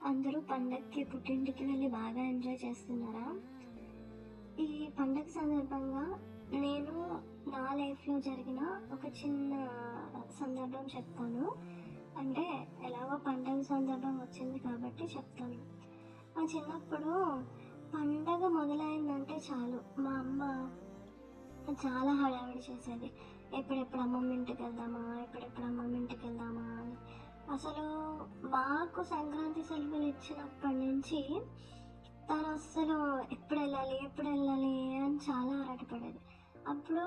అందరూ పండగకి పుట్టింటికి వెళ్ళి బాగా ఎంజాయ్ చేస్తున్నారా? ఈ పండగ సందర్భంగా నేను నా లైఫ్‌లో జరిగిన ఒక చిన్న సందర్భం చెప్తాను. అంటే ఎలాగో పండగ సందర్భం వచ్చింది కాబట్టి చెప్తాను. చిన్నప్పుడు పండగ మొదలైందంటే చాలు మా అమ్మ చాలా హడావిడి చేసేది. ఎప్పుడెప్పుడు అమ్మమ్మ ఇంటికెళ్దామా? ఎప్పుడెప్పుడు అమ్మమ్మ ఇంటికెళ్దామా అని. అసలు మాకు సంక్రాంతి సెలవులు ఇచ్చినప్పటి నుంచి తనస్సలు ఎప్పుడెళ్ళాలి, ఎప్పుడెళ్ళాలి అని చాలా ఆరాటపడేది. అప్పుడు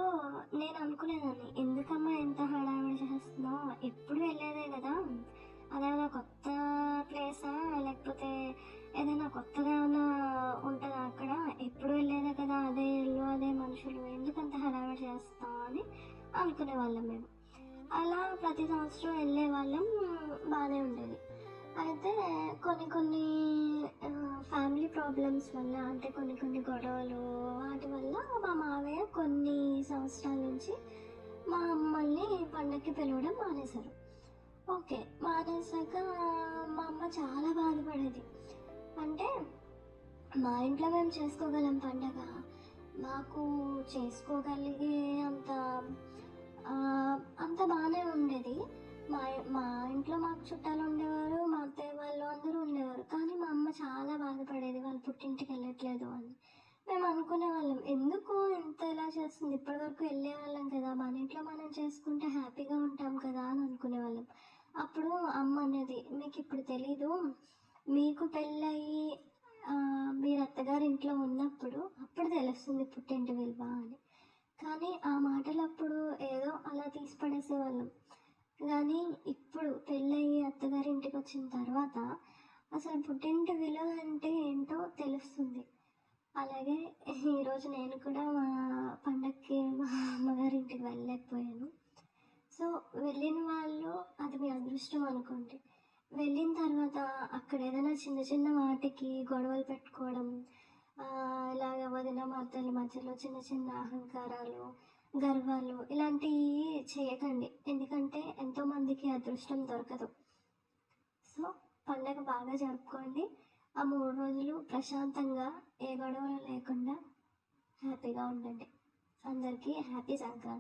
నేను అనుకునేదాన్ని, ఎందుకమ్మా ఇంత హడావిడి చేస్తున్నావు? ఎప్పుడు వెళ్ళేదే కదా! అదేమైనా కొత్త ప్లేసా? లేకపోతే ఏదైనా కొత్తగా ఏమన్నా ఉంటదా అక్కడ? ఎప్పుడు వెళ్ళేదే కదా! అదే ఇల్లు, అదే మనుషులు, ఎందుకంత హడావిడి చేస్తావు అని అనుకునేవాళ్ళం మేము. అలా ప్రతి సంవత్సరం వెళ్ళేవాళ్ళం, బానే ఉండేది. అయితే కొన్ని కొన్ని ఫ్యామిలీ ప్రాబ్లమ్స్ వల్ల, అంటే కొన్ని కొన్ని గొడవలు వాటి వల్ల మా మావయ్య కొన్ని సంవత్సరాల నుంచి మా అమ్మల్ని పండగకి పిలవడం మానేశారు. ఓకే. మానేశాక మా అమ్మ చాలా బాధపడేది. అంటే మా ఇంట్లో మేము చేసుకోగలం పండగ. మాకు చేసుకోగలిగే అంత అంత బానే ఉండేది. మా మా ఇంట్లో మాకు చుట్టాలు ఉండేవారు. మా అత్తయ్య వాళ్ళు అందరూ ఉండేవారు. కానీ మా అమ్మ చాలా బాధపడేది వాళ్ళు పుట్టింటికి వెళ్ళట్లేదు అని. మేము అనుకునేవాళ్ళం, ఎందుకు ఇంత ఇలా చేస్తుంది? ఇప్పటివరకు వెళ్ళేవాళ్ళం కదా! మన ఇంట్లో మనం చేసుకుంటే హ్యాపీగా ఉంటాం కదా అని అనుకునేవాళ్ళం. అప్పుడు అమ్మ అనేది, మీకు ఇప్పుడు తెలీదు, మీకు పెళ్ళయి మీరు అత్తగారింట్లో ఉన్నప్పుడు అప్పుడు తెలుస్తుంది పుట్టింటి విలువ అని. కానీ ఆ మాటలప్పుడు ఏదో అలా తీసి పడేసేవాళ్ళం. కానీ ఇప్పుడు పెళ్ళయ్యి అత్తగారింటికి వచ్చిన తర్వాత అసలు పుట్టింటి విలువ అంటే ఏంటో తెలుస్తుంది. అలాగే ఈరోజు నేను కూడా మా పండగకి మా అమ్మగారింటికి వెళ్ళలేకపోయాను. సో, వెళ్ళిన వాళ్ళు అది మీ అదృష్టం అనుకోండి. వెళ్ళిన తర్వాత అక్కడ ఏదైనా చిన్న చిన్న వాటికి గొడవలు పెట్టుకోవడం, ఇలాగ వదిన మరదళ్ళ మధ్యలో చిన్న చిన్న అహంకారాలు, గర్వాలు ఇలాంటివి చేయకండి. ఎందుకంటే ఎంతోమందికి అదృష్టం దొరకదు. సో, పండగ బాగా జరుపుకోండి. ఆ 3 రోజులు ప్రశాంతంగా ఏ గొడవలు లేకుండా హ్యాపీగా ఉండండి. అందరికీ హ్యాపీ సంక్రాంతి.